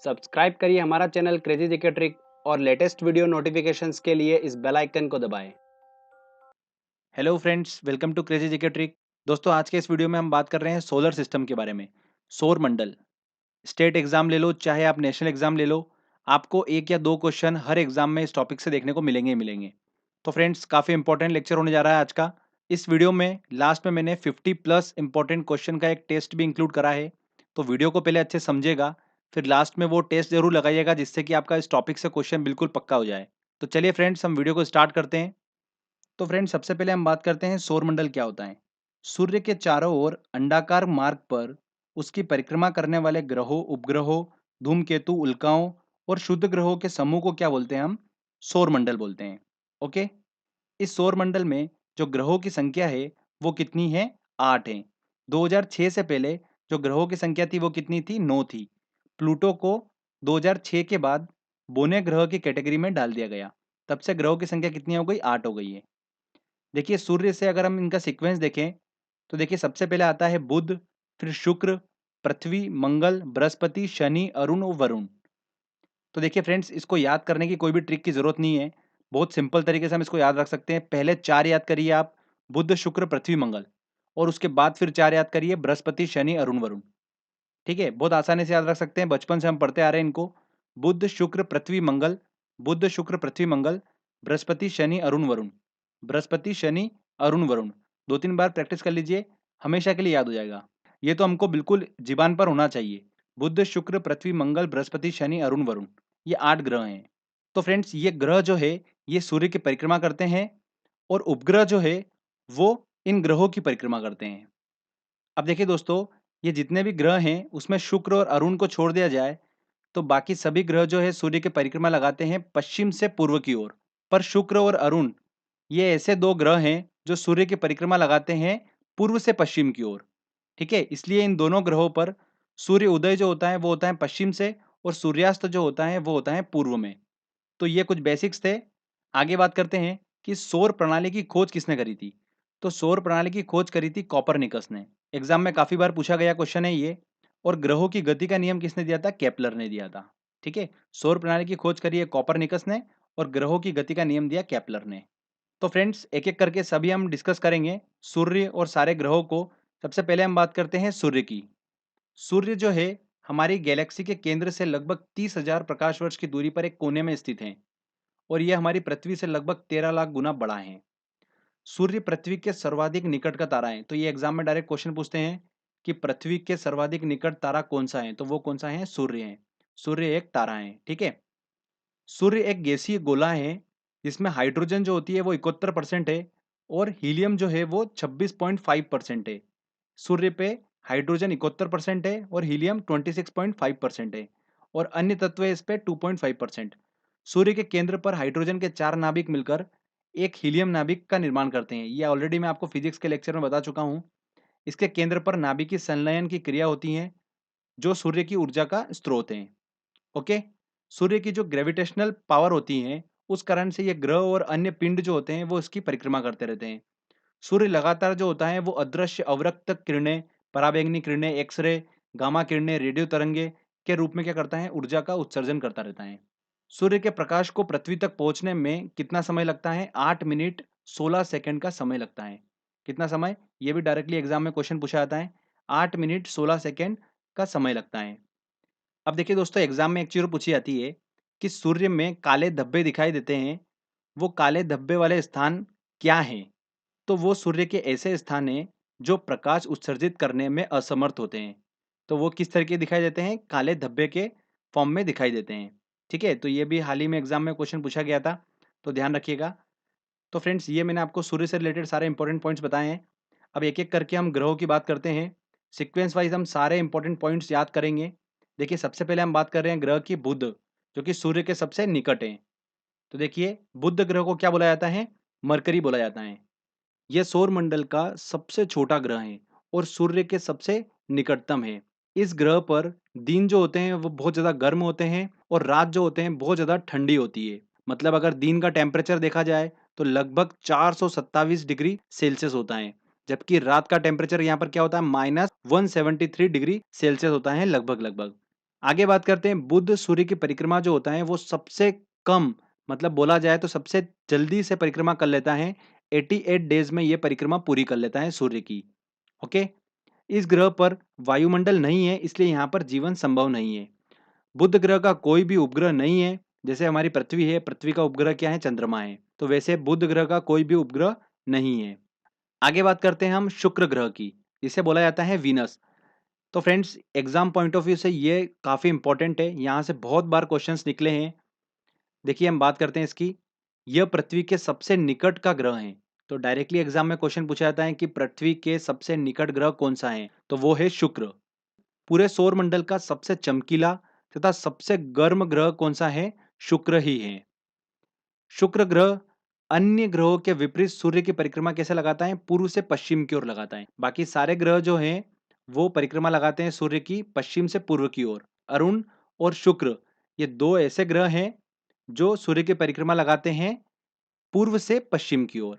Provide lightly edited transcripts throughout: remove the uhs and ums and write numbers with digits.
Subscribe करिए हमारा channel crazy GK trick और लेटेस्ट वीडियो नोटिफिकेशंस के लिए इस बेल आइकन को दबाएं। Hello friends, welcome to crazy GK trick. दोस्तों, आज के इस वीडियो में हम बात कर रहे हैं सोलर सिस्टम के बारे में। सौर मंडल। स्टेट एग्जाम ले लो चाहे आप नेशनल एग्जाम ले लो, आपको एक या दो क्वेश्चन हर एग्जाम में इस टॉपिक से देखने को मिलेंगे ही मिलेंगे। तो फ्रेंड्स, काफ़ी इंपॉर्टेंट लेक्चर होने जा रहा है आज का। इस वीडियो में लास्ट में मैंने 50 प्लस इंपॉर्टेंट क्वेश्चन का एक टेस्ट भी इंक्लूड करा है। तो वीडियो को पहले अच्छे समझिएगा, फिर लास्ट में वो टेस्ट जरूर लगाइएगा जिससे कि आपका इस टॉपिक से क्वेश्चन बिल्कुल पक्का हो जाए। तो चलिए फ्रेंड्स, हम वीडियो को स्टार्ट करते हैं। तो फ्रेंड्स, सबसे पहले हम बात करते हैं सौरमंडल क्या होता है। सूर्य के चारों ओर अंडाकार मार्ग पर उसकी परिक्रमा करने वाले ग्रहों, उपग्रहों, धूमकेतु, उल्काओं और शुद्ध ग्रहों के समूह को क्या बोलते हैं हम? सौरमंडल बोलते हैं। ओके। इस सौरमंडल में जो ग्रहों की संख्या है वो कितनी है? 8 है। 2006 से पहले जो ग्रहों की संख्या थी वो कितनी थी? 9 थी। प्लूटो को 2006 के बाद बोने ग्रह की कैटेगरी में डाल दिया गया। तब से ग्रहों की संख्या कितनी हो गई? 8 हो गई है। देखिए, सूर्य से अगर हम इनका सीक्वेंस देखें तो देखिए, सबसे पहले आता है बुध, फिर शुक्र, पृथ्वी, मंगल, बृहस्पति, शनि, अरुण और वरुण। तो देखिए फ्रेंड्स, इसको याद करने की कोई भी ट्रिक की जरूरत नहीं है। बहुत सिंपल तरीके से हम इसको याद रख सकते हैं। पहले 4 याद करिए आप, बुध, शुक्र, पृथ्वी, मंगल, और उसके बाद फिर 4 याद करिए, बृहस्पति, शनि, अरुण, वरुण। ठीक है, बहुत आसानी से याद रख सकते हैं, बचपन से हम पढ़ते आ रहे हैं इनको। बुध, शुक्र, पृथ्वी, मंगल, बुध, शुक्र, पृथ्वी, मंगल, बृहस्पति, शनि, अरुण, वरुण, बृहस्पति, शनि, अरुण, वरुण। 2-3 बार प्रैक्टिस कर लीजिए, हमेशा के लिए याद हो जाएगा। ये तो हमको बिल्कुल ज़ुबान पर होना चाहिए। बुध, शुक्र, पृथ्वी, मंगल, बृहस्पति, शनि, अरुण, वरुण। ये 8 ग्रह हैं। तो फ्रेंड्स, ये ग्रह जो है, ये सूर्य की परिक्रमा करते हैं और उपग्रह जो है, वो इन ग्रहों की परिक्रमा करते हैं। अब देखिए दोस्तों, ये जितने भी ग्रह हैं उसमें शुक्र और अरुण को छोड़ दिया जाए तो बाकी सभी ग्रह जो है सूर्य की परिक्रमा लगाते हैं पश्चिम से पूर्व की ओर। पर शुक्र और अरुण, ये ऐसे दो ग्रह हैं जो सूर्य की परिक्रमा लगाते हैं पूर्व से पश्चिम की ओर। ठीक है, इसलिए इन दोनों ग्रहों पर सूर्य उदय जो होता है वो होता है पश्चिम से, और सूर्यास्त जो होता है वो होता है पूर्व में। तो ये कुछ बेसिक्स थे। आगे बात करते हैं कि सौर प्रणाली की खोज किसने करी थी। तो सौर प्रणाली की खोज करी थी कॉपरनिकस ने। एग्जाम में काफी बार पूछा गया क्वेश्चन है ये। और ग्रहों की गति का नियम किसने दिया था? केपलर ने दिया था। ठीक है, सौर प्रणाली की खोज करी है कॉपरनिकस ने और ग्रहों की गति का नियम दिया केपलर ने। तो फ्रेंड्स, एक एक करके सभी हम डिस्कस करेंगे सूर्य और सारे ग्रहों को। सबसे पहले हम बात करते हैं सूर्य की। सूर्य जो है हमारी गैलेक्सी के केंद्र से लगभग 30,000 प्रकाश वर्ष की दूरी पर एक कोने में स्थित है, और यह हमारी पृथ्वी से लगभग 13 लाख गुना बड़ा है। सूर्य पृथ्वी के सर्वाधिक निकट का तारा है। तो ये एग्जाम में डायरेक्ट क्वेश्चन पूछते हैं कि पृथ्वी के सर्वाधिक निकट तारा कौन सा है, तो वो कौन सा है? सूर्य है। सूर्य एक तारा है। ठीक है। सूर्य एक गैसीय गोला है जिसमें हाइड्रोजन जो होती है वो 71% है और हीलियम जो है वो 26.5% है। सूर्य पे हाइड्रोजन 71% है और हीलियम 26.5% है, और अन्य तत्व है इस पे 2.5%। सूर्य के केंद्र पर हाइड्रोजन के 4 नाभिक मिलकर एक हीलियम नाभिक का निर्माण करते हैं। ये ऑलरेडी मैं आपको फिजिक्स के लेक्चर में बता चुका हूँ। इसके केंद्र पर नाभिकीय संलयन की क्रिया होती है जो सूर्य की ऊर्जा का स्रोत है। ओके। सूर्य की जो ग्रेविटेशनल पावर होती है उस कारण से ये ग्रह और अन्य पिंड जो होते हैं वो इसकी परिक्रमा करते रहते हैं। सूर्य लगातार जो होता है वो अदृश्य अवरक्त किरणें, पराबैंगनी किरणें, एक्सरे, गामा किरणें, रेडियो तरंगे के रूप में क्या करता है? ऊर्जा का उत्सर्जन करता रहता है। सूर्य के प्रकाश को पृथ्वी तक पहुंचने में कितना समय लगता है? 8 मिनट 16 सेकंड का समय लगता है। कितना समय? ये भी डायरेक्टली एग्जाम में क्वेश्चन पूछा जाता है। 8 मिनट 16 सेकंड का समय लगता है। अब देखिए दोस्तों, एग्जाम में एक चीज और पूछी जाती है कि सूर्य में काले धब्बे दिखाई देते हैं, वो काले धब्बे वाले स्थान क्या हैं? तो वो सूर्य के ऐसे स्थान हैं जो प्रकाश उत्सर्जित करने में असमर्थ होते हैं। तो वो किस तरह के दिखाई देते हैं? काले धब्बे के फॉर्म में दिखाई देते हैं। ठीक है, तो ये भी हाल ही में एग्जाम में क्वेश्चन पूछा गया था, तो ध्यान रखिएगा। तो फ्रेंड्स, ये मैंने आपको सूर्य से रिलेटेड सारे इंपॉर्टेंट पॉइंट्स बताए हैं। अब एक एक करके हम ग्रहों की बात करते हैं। सीक्वेंस वाइज हम सारे इंपॉर्टेंट पॉइंट्स याद करेंगे। देखिए, सबसे पहले हम बात कर रहे हैं ग्रह की बुध, जो कि सूर्य के सबसे निकट है। तो देखिए, बुध ग्रह को क्या बोला जाता है? मरकरी बोला जाता है। यह सौर मंडल का सबसे छोटा ग्रह है और सूर्य के सबसे निकटतम है। इस ग्रह पर दिन जो होते हैं वो बहुत ज़्यादा गर्म होते हैं और रात जो होते हैं बहुत ज़्यादा ठंडी होती है। मतलब अगर दिन का टेम्परेचर देखा जाए तो लगभग 427 डिग्री सेल्सियस होता है, जबकि रात का टेम्परेचर यहाँ पर क्या होता है? -173 डिग्री सेल्सियस होता है लगभग लगभग। आगे बात करते हैं, बुध सूर्य की परिक्रमा जो होता है वो सबसे कम, मतलब बोला जाए तो सबसे जल्दी से परिक्रमा कर लेता है। 88 डेज में ये परिक्रमा पूरी कर लेता है सूर्य की। ओके। इस ग्रह पर वायुमंडल नहीं है, इसलिए यहाँ पर जीवन संभव नहीं है। बुध ग्रह का कोई भी उपग्रह नहीं है। जैसे हमारी पृथ्वी है, पृथ्वी का उपग्रह क्या है? चंद्रमा है। तो वैसे बुध ग्रह का कोई भी उपग्रह नहीं है। आगे बात करते हैं हम शुक्र ग्रह की, जिसे बोला जाता है वीनस। तो friends, exam point of view से ये काफ़ी इंपॉर्टेंट है, यहाँ से बहुत बार क्वेश्चंस निकले हैं। देखिए, हम बात करते हैं इसकी। यह पृथ्वी के सबसे निकट का ग्रह है। तो डायरेक्टली एग्जाम में क्वेश्चन पूछा जाता है कि पृथ्वी के सबसे निकट ग्रह कौन सा है, तो वो है शुक्र। पूरे सौर मंडल का सबसे चमकीला तथा सबसे गर्म ग्रह कौन सा है? शुक्र ही है। शुक्र ग्रह अन्य ग्रहों के विपरीत सूर्य की परिक्रमा कैसे लगाता है? पूर्व से पश्चिम की ओर लगाता है। बाकी सारे ग्रह जो हैं वो परिक्रमा लगाते हैं सूर्य की पश्चिम से पूर्व की ओर। अरुण और शुक्र, ये दो ऐसे ग्रह हैं जो सूर्य की परिक्रमा लगाते हैं पूर्व से पश्चिम की ओर।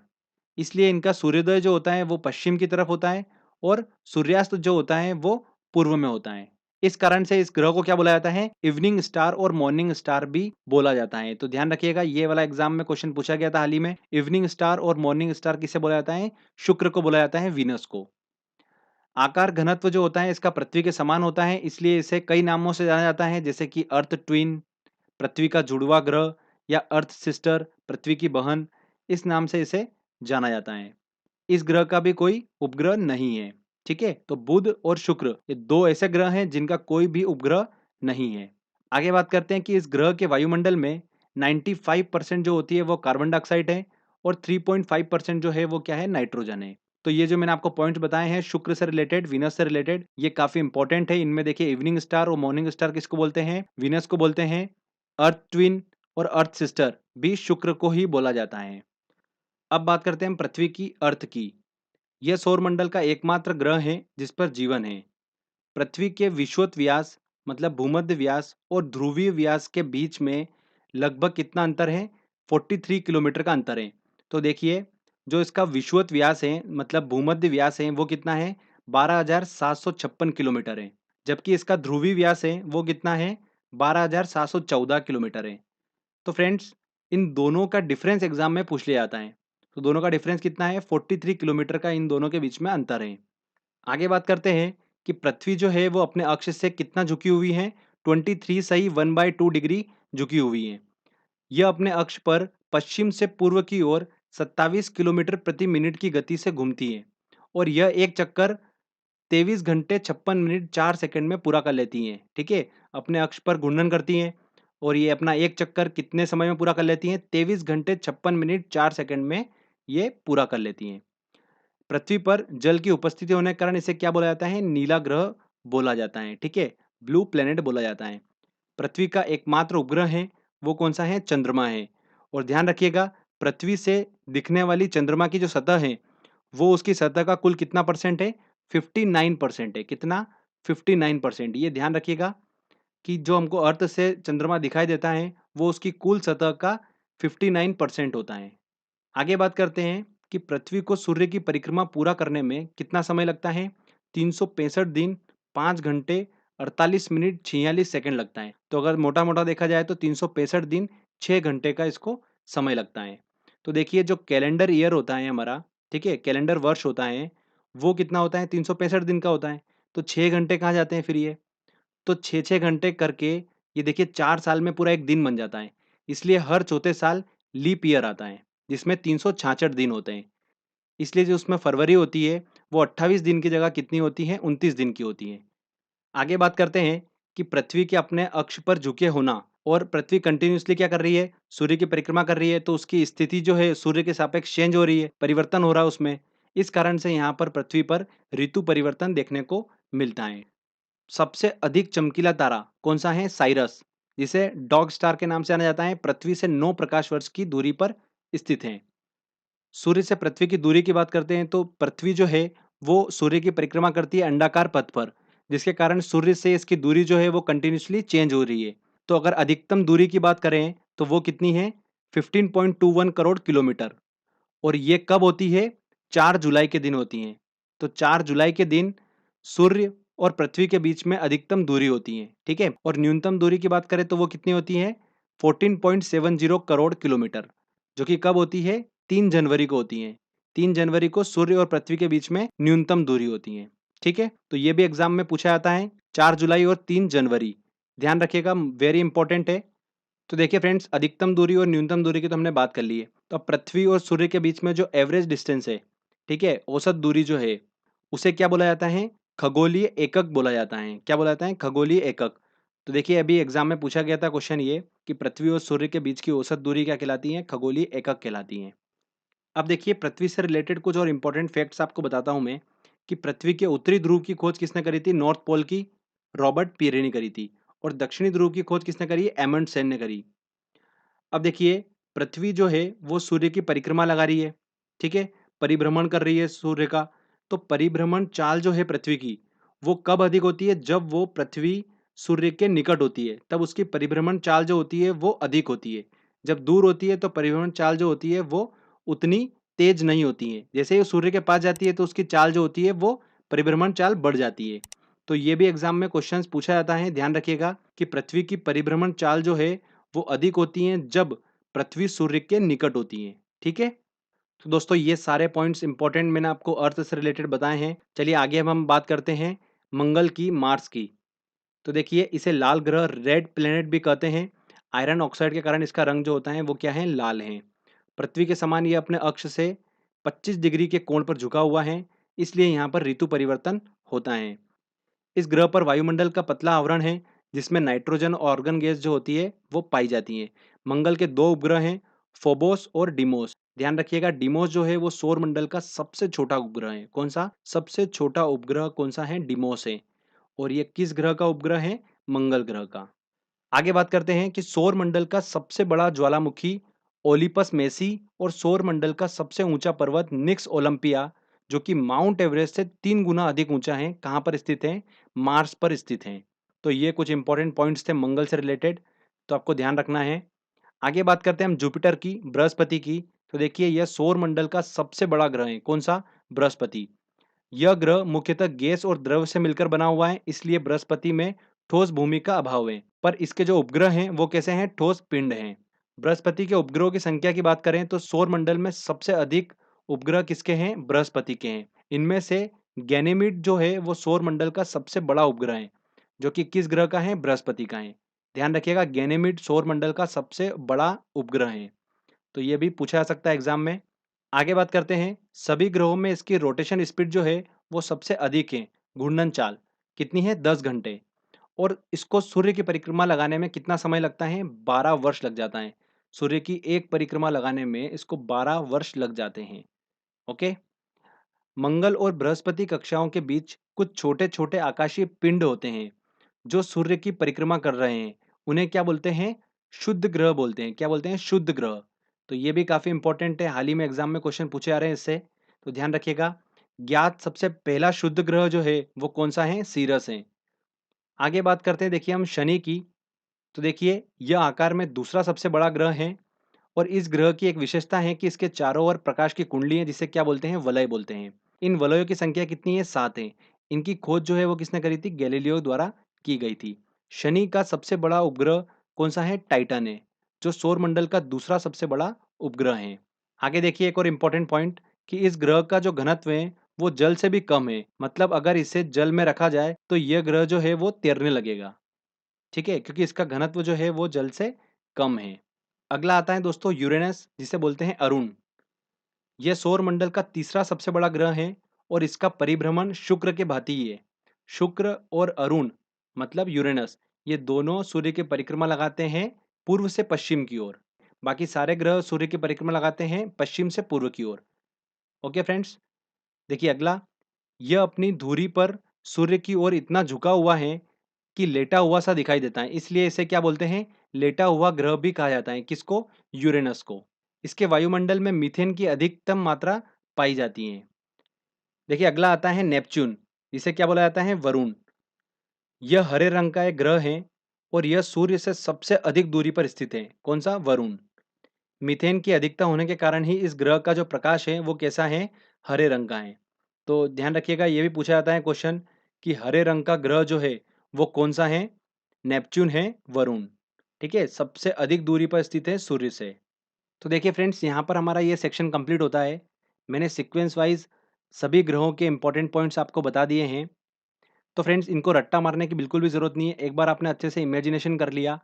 इसलिए इनका सूर्योदय जो होता है वो पश्चिम की तरफ होता है और सूर्यास्त जो होता है वो पूर्व में होता है। इस कारण से इस ग्रह को क्या बोला जाता है? इवनिंग स्टार और मॉर्निंग स्टार भी बोला जाता है। तो ध्यान रखिएगा, ये वाला एग्जाम में क्वेश्चन पूछा गया था हाल ही में। इवनिंग स्टार और मॉर्निंग स्टार किसे बोला जाता है? शुक्र को बोला जाता है, वीनस को। आकार घनत्व जो होता है इसका पृथ्वी के समान होता है, इसलिए इसे कई नामों से जाना जाता है, जैसे कि अर्थ ट्विन, पृथ्वी का जुड़वा ग्रह, या अर्थ सिस्टर, पृथ्वी की बहन। इस नाम से इसे जाना जाता है। इस ग्रह का भी कोई उपग्रह नहीं है। ठीक है, तो बुध और शुक्र ये दो ऐसे ग्रह हैं जिनका कोई भी उपग्रह नहीं है। आगे बात करते हैं कि इस ग्रह के वायुमंडल में 95% जो होती है वो कार्बन डाइऑक्साइड है और 3.5% जो है वो क्या है? नाइट्रोजन है। तो ये जो मैंने आपको पॉइंट बताए हैं शुक्र से रिलेटेड, वीनस से रिलेटेड, ये काफी इंपॉर्टेंट है। इनमें देखिए, इवनिंग स्टार और मॉर्निंग स्टार किसको बोलते हैं? वीनस को बोलते हैं। अर्थ ट्विन और अर्थ सिस्टर भी शुक्र को ही बोला जाता है। अब बात करते हैं हम पृथ्वी की, अर्थ की। यह सौरमंडल का एकमात्र ग्रह है जिस पर जीवन है। पृथ्वी के विषुवत व्यास, मतलब भूमध्य व्यास, और ध्रुवीय व्यास के बीच में लगभग कितना अंतर है? 43 किलोमीटर का अंतर है। तो देखिए, जो इसका विषुवत व्यास है, मतलब भूमध्य व्यास है, वो कितना है? 12,756 किलोमीटर है। जबकि इसका ध्रुवीय व्यास है वो कितना है? 12,714 किलोमीटर है। तो फ्रेंड्स, इन दोनों का डिफरेंस एग्जाम में पूछ लिया जाता है। तो दोनों का डिफरेंस कितना है? 43 किलोमीटर का इन दोनों के बीच में अंतर है। आगे बात करते हैं कि पृथ्वी जो है वो अपने अक्ष से कितना झुकी हुई है? 23 सही 1/2 डिग्री झुकी हुई है। यह अपने अक्ष पर पश्चिम से पूर्व की ओर 27 किलोमीटर प्रति मिनट की गति से घूमती है और यह एक चक्कर 23 घंटे 56 मिनट 4 सेकंड में पूरा कर लेती हैं। ठीक है, अपने अक्ष पर घूर्णन करती हैं और ये अपना एक चक्कर कितने समय में पूरा कर लेती हैं? 23 घंटे 56 मिनट 4 सेकंड में ये पूरा कर लेती हैं। पृथ्वी पर जल की उपस्थिति होने के कारण इसे क्या बोला जाता है? नीला ग्रह बोला जाता है। ठीक है, ब्लू प्लेनेट बोला जाता है। पृथ्वी का एकमात्र उपग्रह है वो कौन सा है? चंद्रमा है। और ध्यान रखिएगा, पृथ्वी से दिखने वाली चंद्रमा की जो सतह है वो उसकी सतह का कुल कितना परसेंट है? 59% है। कितना? 59%। ये ध्यान रखिएगा कि जो हमको अर्थ से चंद्रमा दिखाई देता है वो उसकी कुल सतह का 59% होता है। आगे बात करते हैं कि पृथ्वी को सूर्य की परिक्रमा पूरा करने में कितना समय लगता है? 365 दिन 5 घंटे 48 मिनट 46 सेकंड लगता है। तो अगर मोटा मोटा देखा जाए तो 365 दिन 6 घंटे का इसको समय लगता है। तो देखिए, जो कैलेंडर ईयर होता है हमारा, ठीक है, कैलेंडर वर्ष होता है, वो कितना होता है? 365 दिन का होता है। तो 6 घंटे कहाँ जाते हैं फिर ये? तो 6-6 घंटे करके ये देखिए 4 साल में पूरा एक दिन बन जाता है। इसलिए हर चौथे साल लीप ईयर आता है, जिसमें 366 दिन होते हैं। इसलिए जो उसमें फरवरी होती है, वो 28 दिन की जगह कितनी होती है? 29 दिन की होती है। आगे बात करते हैं कि पृथ्वी के अपने अक्ष पर झुके होना, और पृथ्वी कंटिन्यूअसली क्या कर रही है? सूर्य की परिक्रमा कर रही है, तो उसकी स्थिति जो है सूर्य के सापेक्ष चेंज हो रही है, परिवर्तन हो रहा है उसमें। इस कारण से यहाँ पर पृथ्वी पर ऋतु परिवर्तन देखने को मिलता है। सबसे अधिक चमकीला तारा कौन सा है? साइरस, जिसे डॉग स्टार के नाम से जाना जाता है। पृथ्वी से 9 प्रकाश वर्ष की दूरी पर स्थित है। सूर्य से पृथ्वी की दूरी की बात करते हैं तो पृथ्वी जो है वो सूर्य की परिक्रमा करती है अंडाकार पथ पर, जिसके कारण सूर्य से इसकी दूरी जो है वो कंटिन्यूसली चेंज हो रही है। तो अगर अधिकतम दूरी की बात करें तो वो कितनी है? 15.21 करोड़ किलोमीटर। और ये कब होती है? 4 जुलाई के दिन होती हैं। तो 4 जुलाई के दिन सूर्य और पृथ्वी के बीच में अधिकतम दूरी होती है, ठीक है। और न्यूनतम दूरी की बात करें तो वो कितनी होती है, 14.70 करोड़ किलोमीटर, जो कि कब होती है, 3 जनवरी को होती है। 3 जनवरी को सूर्य और पृथ्वी के बीच में न्यूनतम दूरी होती है, ठीक है। तो ये भी एग्जाम में पूछा जाता है, 4 जुलाई और 3 जनवरी, ध्यान रखिएगा, वेरी इंपॉर्टेंट है। तो देखिए फ्रेंड्स, अधिकतम दूरी और न्यूनतम दूरी की तो हमने बात कर ली है। तो अब पृथ्वी और सूर्य के बीच में जो एवरेज डिस्टेंस है, ठीक है, औसत दूरी जो है, उसे क्या बोला जाता है, खगोलीय एकक बोला जाता है। क्या बोला जाता है, खगोलीय एकक। तो देखिए अभी एग्जाम में पूछा गया था क्वेश्चन ये कि पृथ्वी और सूर्य के बीच की औसत दूरी क्या कहलाती है, खगोलीय एकक कहलाती है। अब देखिए पृथ्वी से रिलेटेड कुछ और इंपॉर्टेंट फैक्ट्स आपको बताता हूं मैं, कि पृथ्वी के उत्तरी ध्रुव की खोज किसने करी थी, नॉर्थ पोल की रॉबर्ट पियरे ने करी थी। और दक्षिणी ध्रुव की खोज किसने करी, एमंडसेन ने करी। अब देखिए पृथ्वी जो है वो सूर्य की परिक्रमा लगा रही है, ठीक है, परिभ्रमण कर रही है सूर्य का। तो परिभ्रमण चाल जो है पृथ्वी की, वो कब अधिक होती है, जब वो पृथ्वी सूर्य के निकट होती है, तब उसकी परिभ्रमण चाल जो होती है वो अधिक होती है। जब दूर होती है तो परिभ्रमण चाल जो होती है वो उतनी तेज नहीं होती है। जैसे ही वो सूर्य के पास जाती है तो उसकी चाल जो होती है वो परिभ्रमण चाल बढ़ जाती है। तो ये भी एग्जाम में क्वेश्चंस पूछा जाता है, ध्यान रखिएगा कि पृथ्वी की परिभ्रमण चाल जो है वो अधिक होती हैं जब पृथ्वी सूर्य के निकट होती है, ठीक है। तो दोस्तों ये सारे पॉइंट्स इंपॉर्टेंट मैंने आपको अर्थ से रिलेटेड बताए हैं। चलिए आगे हम बात करते हैं मंगल की, मार्स की। तो देखिए इसे लाल ग्रह, रेड प्लेनेट भी कहते हैं। आयरन ऑक्साइड के कारण इसका रंग जो होता है वो क्या है, लाल है। पृथ्वी के समान ये अपने अक्ष से 25 डिग्री के कोण पर झुका हुआ है, इसलिए यहाँ पर ऋतु परिवर्तन होता है। इस ग्रह पर वायुमंडल का पतला आवरण है, जिसमें नाइट्रोजन और ऑर्गन गैस जो होती है वो पाई जाती है। मंगल के 2 उपग्रह हैं, फोबोस और डिमोस। ध्यान रखिएगा डिमोस जो है वो सौर मंडल का सबसे छोटा उपग्रह है। कौन सा सबसे छोटा उपग्रह, कौन सा है, डिमोस है। और ये किस ग्रह का उपग्रह है, मंगल ग्रह का। आगे बात करते हैं कि सौर मंडल का सबसे बड़ा ज्वालामुखी ओलिपस मेसी और सौर मंडल का सबसे ऊंचा पर्वत निक्स ओलंपिया, जो कि माउंट एवरेस्ट से 3 गुना अधिक ऊंचा है, कहां पर स्थित है, मार्स पर स्थित है। तो ये कुछ इंपॉर्टेंट पॉइंट्स थे मंगल से रिलेटेड, तो आपको ध्यान रखना है। आगे बात करते हैं हम जुपिटर की, बृहस्पति की। तो देखिए यह सौर मंडल का सबसे बड़ा ग्रह है, कौन सा, बृहस्पति। यह ग्रह मुख्यतः गैस और द्रव से मिलकर बना हुआ है, इसलिए बृहस्पति में ठोस भूमि का अभाव है। पर इसके जो उपग्रह हैं वो कैसे हैं, ठोस पिंड हैं। बृहस्पति के उपग्रहों की संख्या की बात करें तो सौर मंडल में सबसे अधिक उपग्रह किसके हैं, बृहस्पति के हैं। इनमें से गैनीमीड जो है वो सौर मंडल का सबसे बड़ा उपग्रह है, जो कि किस ग्रह का है, बृहस्पति का है। ध्यान रखिएगा गैनीमीड सौर मंडल का सबसे बड़ा उपग्रह है। तो ये भी पूछा जा सकता है एग्जाम में। आगे बात करते हैं, सभी ग्रहों में इसकी रोटेशन स्पीड जो है वो सबसे अधिक है, घूर्णन चाल कितनी है, 10 घंटे। और इसको सूर्य की परिक्रमा लगाने में कितना समय लगता है, 12 वर्ष लग जाता है। सूर्य की एक परिक्रमा लगाने में इसको 12 वर्ष लग जाते हैं। ओके। मंगल और बृहस्पति कक्षाओं के बीच कुछ छोटे छोटे आकाशीय पिंड होते हैं जो सूर्य की परिक्रमा कर रहे हैं। उन्हें क्या बोलते हैं, शुद्ध ग्रह बोलते हैं। क्या बोलते हैं, शुद्ध ग्रह। तो ये भी काफी इंपॉर्टेंट है, हाल ही में एग्जाम में क्वेश्चन पूछे जा रहे हैं इससे, तो ध्यान रखिएगा। ज्ञात सबसे पहला शुद्ध ग्रह जो है वो कौन सा है, सीरस है। आगे बात करते हैं देखिए हम शनि की। तो देखिए यह आकार में दूसरा सबसे बड़ा ग्रह है, और इस ग्रह की एक विशेषता है कि इसके चारों ओर प्रकाश की कुंडली है, जिसे क्या बोलते हैं, वलय बोलते हैं। इन वलयों की संख्या कितनी है, 7 है। इनकी खोज जो है वो किसने करी थी, गैलीलियो द्वारा की गई थी। शनि का सबसे बड़ा उपग्रह कौन सा है, टाइटन है, जो सौर मंडल का दूसरा सबसे बड़ा उपग्रह है। आगे देखिए एक और इम्पोर्टेंट पॉइंट, कि इस ग्रह का जो घनत्व है वो जल से भी कम है। मतलब अगर इसे जल में रखा जाए तो यह ग्रह जो है वो तैरने लगेगा, ठीक है, क्योंकि इसका घनत्व जो है वो जल से कम है। अगला आता है दोस्तों यूरेनस, जिसे बोलते हैं अरुण। यह सौर मंडल का तीसरा सबसे बड़ा ग्रह है, और इसका परिभ्रमण शुक्र के भांति ही है। शुक्र और अरुण मतलब यूरेनस, ये दोनों सूर्य की परिक्रमा लगाते हैं पूर्व से पश्चिम की ओर। बाकी सारे ग्रह सूर्य की परिक्रमा लगाते हैं पश्चिम से पूर्व की ओर। Okay friends. देखिए अगला, यह अपनी धुरी पर सूर्य की ओर इतना झुका हुआ है कि लेटा हुआ सा दिखाई देता है, इसलिए इसे क्या बोलते हैं, लेटा हुआ ग्रह भी कहा जाता है। किसको, यूरेनस को। इसके वायुमंडल में मीथेन की अधिकतम मात्रा पाई जाती है। देखिए अगला आता है नेपच्यून, जिसे क्या बोला जाता है, वरुण। यह हरे रंग का एक ग्रह है, और यह सूर्य से सबसे अधिक दूरी पर स्थित है। कौन सा, वरुण। मीथेन की अधिकता होने के कारण ही इस ग्रह का जो प्रकाश है वो कैसा है, हरे रंग का है। तो ध्यान रखिएगा ये भी पूछा जाता है क्वेश्चन, कि हरे रंग का ग्रह जो है वो कौन सा है? नेपच्यून है, वरुण। ठीक है, सबसे अधिक दूरी पर स्थित है सूर्य से। तो देखिए फ्रेंड्स, यहाँ पर हमारा ये सेक्शन कंप्लीट होता है। मैंने सीक्वेंस वाइज सभी ग्रहों के इंपॉर्टेंट पॉइंट्स आपको बता दिए हैं। तो फ्रेंड्स, इनको रट्टा मारने की बिल्कुल भी ज़रूरत नहीं है। एक बार आपने अच्छे से इमेजिनेशन कर लिया,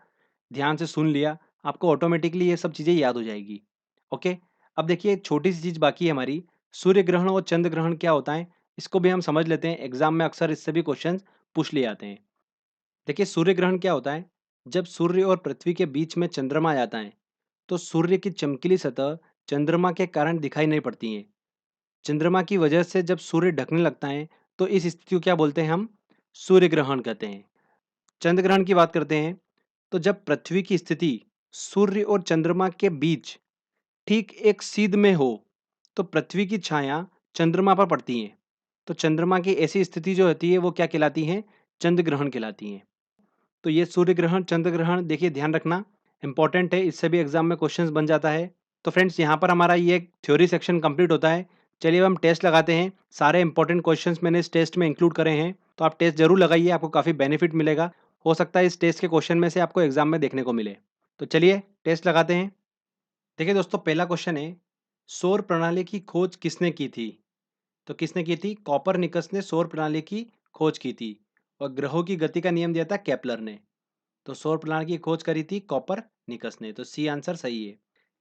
ध्यान से सुन लिया, आपको ऑटोमेटिकली ये सब चीज़ें याद हो जाएगी। ओके, अब देखिए छोटी सी चीज़ बाकी है हमारी, सूर्य ग्रहण और चंद्र ग्रहण क्या होता है, इसको भी हम समझ लेते हैं। एग्जाम में अक्सर इससे भी क्वेश्चन पूछ लिए जाते हैं। देखिए सूर्य ग्रहण क्या होता है, जब सूर्य और पृथ्वी के बीच में चंद्रमा आ जाता है तो सूर्य की चमकीली सतह चंद्रमा के कारण दिखाई नहीं पड़ती है। चंद्रमा की वजह से जब सूर्य ढकने लगता है तो इस स्थिति को क्या बोलते हैं हम? सूर्य ग्रहण कहते हैं। चंद्र ग्रहण की बात करते हैं तो जब पृथ्वी की स्थिति सूर्य और चंद्रमा के बीच ठीक एक सीध में हो तो पृथ्वी की छाया चंद्रमा पर पड़ती है। तो चंद्रमा की ऐसी स्थिति जो होती है वो क्या कहलाती है? चंद्र ग्रहण कहलाती है। तो ये सूर्य ग्रहण, चंद्र ग्रहण देखिए ध्यान रखना इंपॉर्टेंट है, इससे भी एग्जाम में क्वेश्चंस बन जाता है। तो फ्रेंड्स, यहाँ पर हमारा ये थ्योरी सेक्शन कंप्लीट होता है। चलिए अब हम टेस्ट लगाते हैं। सारे इंपॉर्टेंट क्वेश्चंस मैंने इस टेस्ट में इंक्लूड करे हैं, तो आप टेस्ट जरूर लगाइए, आपको काफ़ी बेनिफिट मिलेगा। हो सकता है इस टेस्ट के क्वेश्चन में से आपको एग्जाम में देखने को मिले। तो चलिए टेस्ट लगाते हैं। देखिए दोस्तों, पहला क्वेश्चन है, सौर प्रणाली की खोज किसने की थी? तो किसने की थी? कॉपरनिकस ने सौर प्रणाली की खोज की थी। और ग्रहों की गति का नियम दिया था केपलर ने। तो सौर प्रणाली की खोज करी थी कॉपरनिकस ने, तो सी आंसर सही है।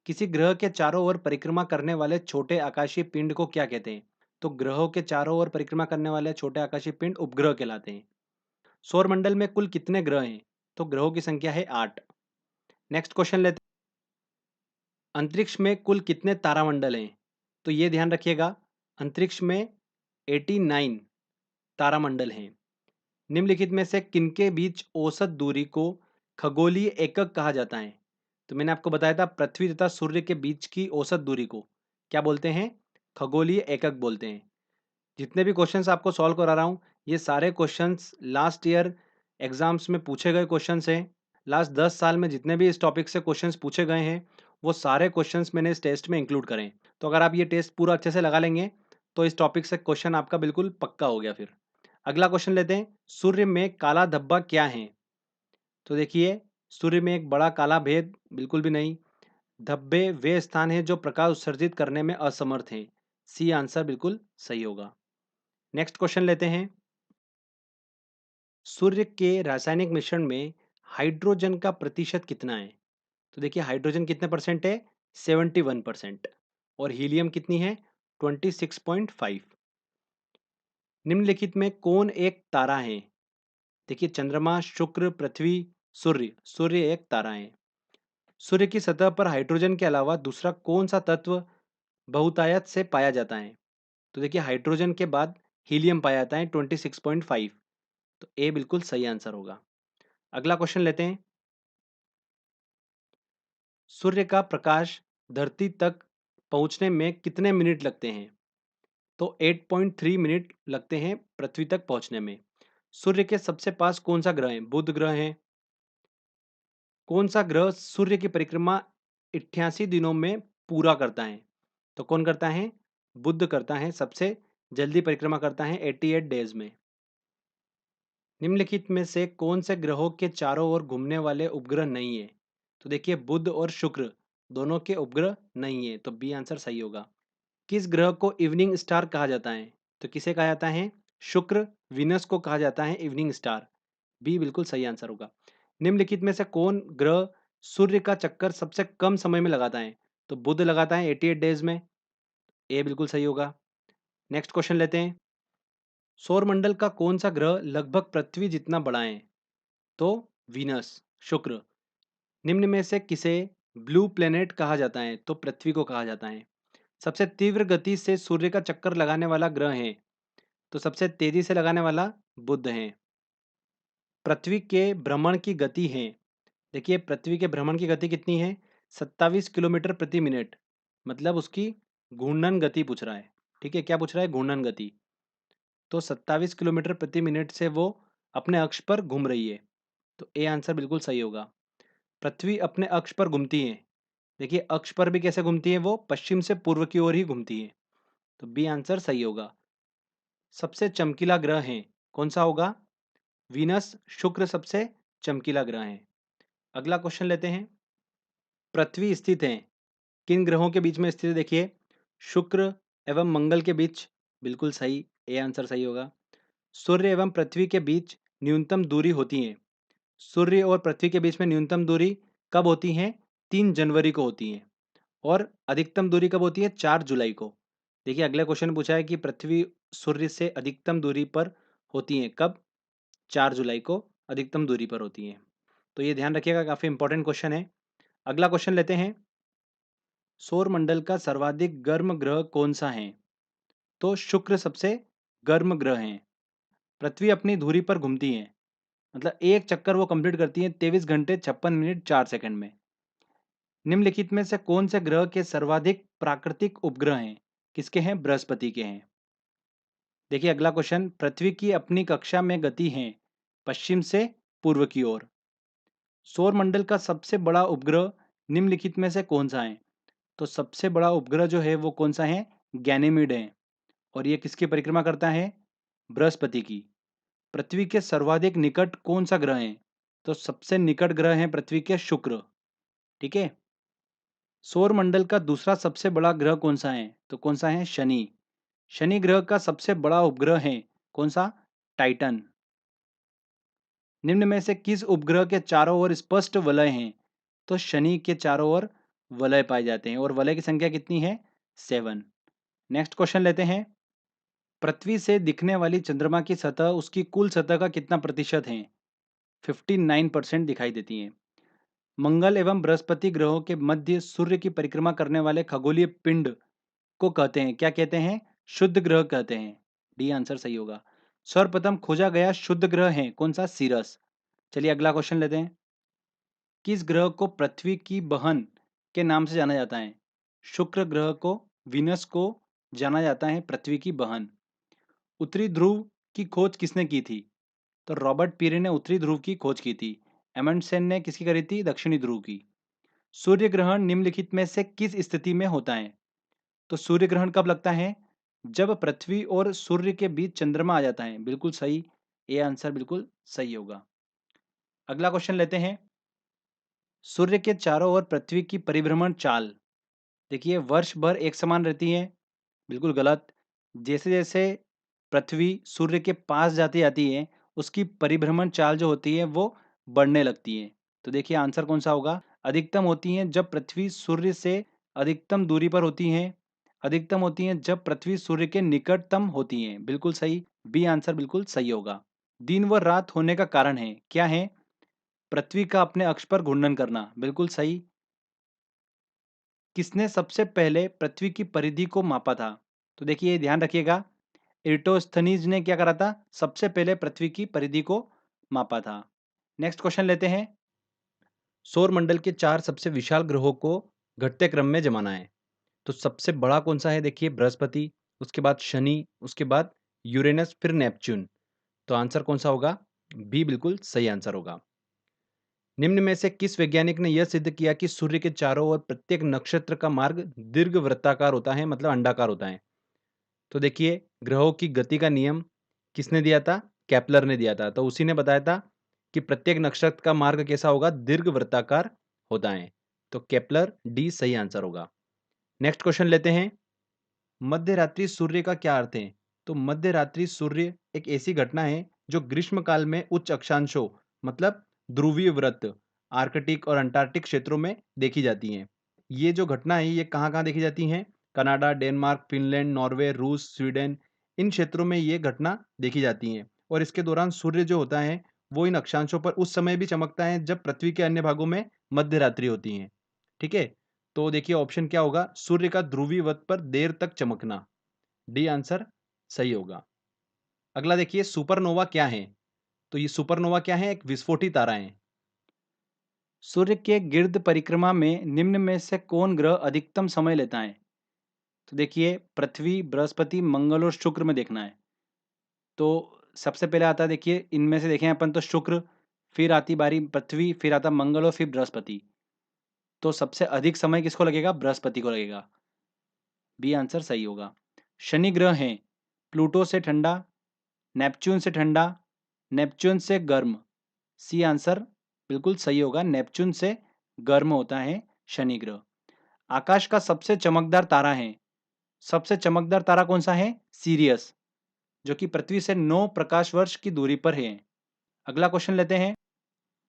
किसी ग्रह के चारों ओर परिक्रमा करने वाले छोटे आकाशीय पिंड को क्या कहते हैं? तो ग्रहों के चारों ओर परिक्रमा करने वाले छोटे आकाशीय पिंड उपग्रह कहलाते हैं। सौरमंडल में कुल कितने ग्रह हैं? तो ग्रहों की संख्या है 8। नेक्स्ट क्वेश्चन लेते हैं, अंतरिक्ष में कुल कितने तारामंडल हैं? तो ये ध्यान रखिएगा, अंतरिक्ष में 89 तारामंडल हैं। निम्नलिखित में से किनके बीच औसत दूरी को खगोलीय एकक कहा जाता है? तो मैंने आपको बताया था पृथ्वी तथा सूर्य के बीच की औसत दूरी को क्या बोलते हैं? खगोलीय एकक बोलते हैं। जितने भी क्वेश्चंस आपको सॉल्व करा रहा हूँ, ये सारे क्वेश्चंस लास्ट ईयर एग्जाम्स में पूछे गए क्वेश्चंस हैं। लास्ट 10 साल में जितने भी इस टॉपिक से क्वेश्चंस पूछे गए हैं, वो सारे क्वेश्चंस मैंने इस टेस्ट में इंक्लूड करें। तो अगर आप ये टेस्ट पूरा अच्छे से लगा लेंगे तो इस टॉपिक से क्वेश्चन आपका बिल्कुल पक्का हो गया। फिर अगला क्वेश्चन लेते हैं, सूर्य में काला धब्बा क्या है? तो देखिए, सूर्य में एक बड़ा काला भेद बिल्कुल भी नहीं। धब्बे वे स्थान हैं जो प्रकाश उत्सर्जित करने में असमर्थ हैं। सी आंसर बिल्कुल सही होगा। नेक्स्ट क्वेश्चन लेते हैं, सूर्य के रासायनिक मिश्रण में हाइड्रोजन का प्रतिशत कितना है? तो देखिए हाइड्रोजन कितने परसेंट है? 71%। और हीलियम कितनी है? 26.5। निम्नलिखित में कौन एक तारा है? देखिए चंद्रमा, शुक्र, पृथ्वी, सूर्य। सूर्य एक तारा है। सूर्य की सतह पर हाइड्रोजन के अलावा दूसरा कौन सा तत्व बहुतायत से पाया जाता है? तो देखिए हाइड्रोजन के बाद हीलियम पाया जाता है 26.5। तो ए बिल्कुल सही आंसर होगा। अगला क्वेश्चन लेते हैं, सूर्य का प्रकाश धरती तक पहुंचने में कितने मिनट लगते हैं? तो 8.3 मिनट लगते हैं पृथ्वी तक पहुंचने में। सूर्य के सबसे पास कौन सा ग्रह है? बुध ग्रह है। कौन सा ग्रह सूर्य की परिक्रमा 88 दिनों में पूरा करता है? तो कौन करता है? बुध करता है, सबसे जल्दी परिक्रमा करता है 88 डेज में। निम्नलिखित में से कौन से ग्रहों के चारों ओर घूमने वाले उपग्रह नहीं है? तो देखिए बुध और शुक्र दोनों के उपग्रह नहीं है, तो बी आंसर सही होगा। किस ग्रह को इवनिंग स्टार कहा जाता है? तो किसे कहा जाता है? शुक्र, विनस को कहा जाता है इवनिंग स्टार। बी बिल्कुल सही आंसर होगा। निम्नलिखित में से कौन ग्रह सूर्य का चक्कर सबसे कम समय में लगाता है? तो बुध लगाता है 88 डेज में। ए बिल्कुल सही होगा। नेक्स्ट क्वेश्चन लेते हैं, सौरमंडल का कौन सा ग्रह लगभग पृथ्वी जितना बड़ा है? तो वीनस, शुक्र। निम्न में से किसे ब्लू प्लेनेट कहा जाता है? तो पृथ्वी को कहा जाता है। सबसे तीव्र गति से सूर्य का चक्कर लगाने वाला ग्रह है? तो सबसे तेजी से लगाने वाला बुध है। पृथ्वी के भ्रमण की गति है, देखिए पृथ्वी के भ्रमण की गति कितनी है? 27 किलोमीटर प्रति मिनट। मतलब उसकी घूर्णन गति पूछ रहा है। ठीक है, क्या पूछ रहा है? घूर्णन गति। तो 27 किलोमीटर प्रति मिनट से वो अपने अक्ष पर घूम रही है। तो ए आंसर बिल्कुल सही होगा। पृथ्वी अपने अक्ष पर घूमती है, देखिए अक्ष पर भी कैसे घूमती है? वो पश्चिम से पूर्व की ओर ही घूमती है। तो बी आंसर सही होगा। सबसे चमकीला ग्रह है, कौन सा होगा? वीनस, शुक्र सबसे चमकीला ग्रह है। अगला क्वेश्चन लेते हैं। पृथ्वी स्थित है किन ग्रहों के बीच में स्थित है? देखिए, शुक्र एवं मंगल के बीच, बिल्कुल सही, ए आंसर सही होगा। सूर्य एवं पृथ्वी के बीच न्यूनतम दूरी होती है। सूर्य और पृथ्वी के बीच में न्यूनतम दूरी कब होती है? 3 जनवरी को होती है। और अधिकतम दूरी कब होती है? 4 जुलाई को। देखिए, अगले क्वेश्चन में पूछा है कि पृथ्वी सूर्य से अधिकतम दूरी पर होती है कब? 4 जुलाई को अधिकतम दूरी पर होती है। तो ये ध्यान रखिएगा, काफी इंपॉर्टेंट क्वेश्चन है। अगला क्वेश्चन लेते हैं। सौर मंडल का सर्वाधिक गर्म ग्रह कौन सा है? तो शुक्र सबसे गर्म ग्रह है। पृथ्वी अपनी धुरी पर घूमती है, मतलब एक चक्कर वो कंप्लीट करती है 23 घंटे 56 मिनट 4 सेकंड में। निम्नलिखित में से कौन से ग्रह के सर्वाधिक प्राकृतिक उपग्रह हैं? किसके हैं? बृहस्पति के हैं। देखिए, अगला क्वेश्चन, पृथ्वी की अपनी कक्षा में गति है पश्चिम से पूर्व की ओर। सौर मंडल का सबसे बड़ा उपग्रह निम्नलिखित में से कौन सा है? तो सबसे बड़ा उपग्रह जो है वो कौन सा है? गैनीमीड है। और ये किसकी परिक्रमा करता है? बृहस्पति की। पृथ्वी के सर्वाधिक निकट कौन सा ग्रह है? तो सबसे निकट ग्रह है पृथ्वी के शुक्र। ठीक है। सौर मंडल का दूसरा सबसे बड़ा ग्रह कौन सा है? तो कौन सा है? शनि। शनि ग्रह का सबसे बड़ा उपग्रह है कौन सा? टाइटन। निम्न में से किस उपग्रह के चारों ओर स्पष्ट वलय हैं? तो शनि के चारों ओर वलय पाए जाते हैं, और वलय की संख्या कितनी है? 7। नेक्स्ट क्वेश्चन लेते हैं। पृथ्वी से दिखने वाली चंद्रमा की सतह उसकी कुल सतह का कितना प्रतिशत है? 59% दिखाई देती है। मंगल एवं बृहस्पति ग्रहों के मध्य सूर्य की परिक्रमा करने वाले खगोलीय पिंड को कहते हैं, क्या कहते हैं? शुद्ध ग्रह कहते हैं। डी आंसर सही होगा। सर्वप्रथम खोजा गया शुद्ध ग्रह है कौन सा? सीरस। चलिए अगला क्वेश्चन लेते हैं। किस ग्रह को पृथ्वी की बहन के नाम से जाना जाता है? शुक्र ग्रह को, वीनस को जाना जाता है पृथ्वी की बहन। उत्तरी ध्रुव की खोज किसने की थी? तो रॉबर्ट पीरे ने उत्तरी ध्रुव की खोज की थी। एमंडसेन ने किसकी करी थी? दक्षिणी ध्रुव की। सूर्य ग्रहण निम्नलिखित में से किस स्थिति में होता है? तो सूर्य ग्रहण कब लगता है? जब पृथ्वी और सूर्य के बीच चंद्रमा आ जाता है। बिल्कुल सही, ए आंसर बिल्कुल सही होगा। अगला क्वेश्चन लेते हैं। सूर्य के चारों ओर पृथ्वी की परिभ्रमण चाल, देखिए, वर्ष भर एक समान रहती है। बिल्कुल गलत। जैसे जैसे पृथ्वी सूर्य के पास जाती जाती है, उसकी परिभ्रमण चाल जो होती है वो बढ़ने लगती है। तो देखिए आंसर कौन सा होगा? अधिकतम होती है जब पृथ्वी सूर्य से अधिकतम दूरी पर होती है। अधिकतम होती है जब पृथ्वी सूर्य के निकटतम होती है। बिल्कुल सही, बी आंसर बिल्कुल सही होगा। दिन व रात होने का कारण है, क्या है? पृथ्वी का अपने अक्ष पर घूर्णन करना। बिल्कुल सही। किसने सबसे पहले पृथ्वी की परिधि को मापा था? तो देखिए ध्यान रखिएगा, इराटोस्थनीज ने क्या करा था? सबसे पहले पृथ्वी की परिधि को मापा था। नेक्स्ट क्वेश्चन लेते हैं। सौर मंडल के 4 सबसे विशाल ग्रहों को घटते क्रम में जमाना है। तो सबसे बड़ा कौन सा है? देखिए, बृहस्पति, उसके बाद शनि, उसके बाद यूरेनस, फिर नेपच्यून। तो आंसर कौन सा होगा? बी बिल्कुल सही आंसर होगा। निम्न में से किस वैज्ञानिक ने यह सिद्ध किया कि सूर्य के चारों ओर प्रत्येक नक्षत्र का मार्ग दीर्घवृत्ताकार होता है, मतलब अंडाकार होता है? तो देखिए, ग्रहों की गति का नियम किसने दिया था? केपलर ने दिया था। तो उसी ने बताया था कि प्रत्येक नक्षत्र का मार्ग कैसा होगा? दीर्घवृत्ताकार होता है। तो केपलर, डी सही आंसर होगा। नेक्स्ट क्वेश्चन लेते हैं। मध्य रात्रि सूर्य का क्या अर्थ है? तो मध्य रात्रि सूर्य एक ऐसी घटना है जो ग्रीष्म काल में उच्च अक्षांशों, मतलब ध्रुवीय व्रत, आर्कटिक और अंटार्कटिक क्षेत्रों में देखी जाती है। ये जो घटना है ये कहाँ कहाँ देखी जाती है? कनाडा, डेनमार्क, फिनलैंड, नॉर्वे, रूस, स्वीडन, इन क्षेत्रों में ये घटना देखी जाती है। और इसके दौरान सूर्य जो होता है वो इन अक्षांशों पर उस समय भी चमकता है जब पृथ्वी के अन्य भागों में मध्य रात्रि होती है। ठीक है। तो देखिए ऑप्शन क्या होगा? सूर्य का ध्रुवीय वत पर देर तक चमकना। डी आंसर सही होगा। अगला देखिए, सुपरनोवा क्या है? तो ये सुपरनोवा क्या है? एक विस्फोटी तारा है। सूर्य के गिर्द परिक्रमा में निम्न में से कौन ग्रह अधिकतम समय लेता है? तो देखिए, पृथ्वी, बृहस्पति, मंगल और शुक्र में देखना है। तो सबसे पहले आता है, देखिए इनमें से देखें अपन तो शुक्र, फिर आती बारी पृथ्वी, फिर आता मंगल और फिर बृहस्पति। तो सबसे अधिक समय किसको लगेगा? बृहस्पति को लगेगा। बी आंसर सही होगा। शनि ग्रह है प्लूटो से ठंडा, नेपच्यून से ठंडा, नेपच्यून से गर्म। सी आंसर बिल्कुल सही होगा, नेपच्यून से गर्म होता है शनि ग्रह। आकाश का सबसे चमकदार तारा है, सबसे चमकदार तारा कौन सा है? सीरियस, जो कि पृथ्वी से 9 प्रकाश वर्ष की दूरी पर है। अगला क्वेश्चन लेते हैं।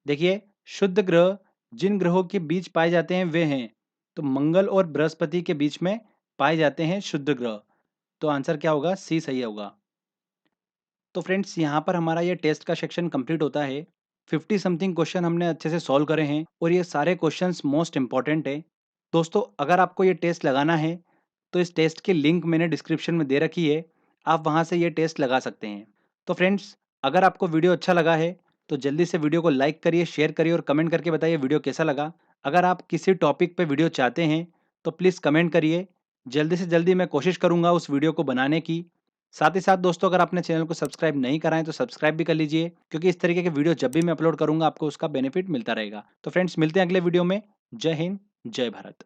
देखिए, शुद्ध ग्रह जिन ग्रहों के बीच पाए जाते हैं वे हैं, तो मंगल और बृहस्पति के बीच में पाए जाते हैं शुद्ध ग्रह। तो आंसर क्या होगा? सी सही होगा। तो फ्रेंड्स, यहाँ पर हमारा ये टेस्ट का सेक्शन कंप्लीट होता है। 50 समथिंग क्वेश्चन हमने अच्छे से सॉल्व करे हैं और ये सारे क्वेश्चंस मोस्ट इंपॉर्टेंट है। दोस्तों, अगर आपको ये टेस्ट लगाना है तो इस टेस्ट की लिंक मैंने डिस्क्रिप्शन में दे रखी है, आप वहाँ से ये टेस्ट लगा सकते हैं। तो फ्रेंड्स, अगर आपको वीडियो अच्छा लगा है तो जल्दी से वीडियो को लाइक करिए, शेयर करिए और कमेंट करके बताइए वीडियो कैसा लगा। अगर आप किसी टॉपिक पे वीडियो चाहते हैं तो प्लीज़ कमेंट करिए, जल्दी से जल्दी मैं कोशिश करूँगा उस वीडियो को बनाने की। साथ ही साथ दोस्तों, अगर आपने चैनल को सब्सक्राइब नहीं करा है तो सब्सक्राइब भी कर लीजिए, क्योंकि इस तरीके के वीडियो जब भी मैं अपलोड करूँगा आपको उसका बेनिफिट मिलता रहेगा। तो फ्रेंड्स, मिलते हैं अगले वीडियो में। जय हिंद, जय भारत।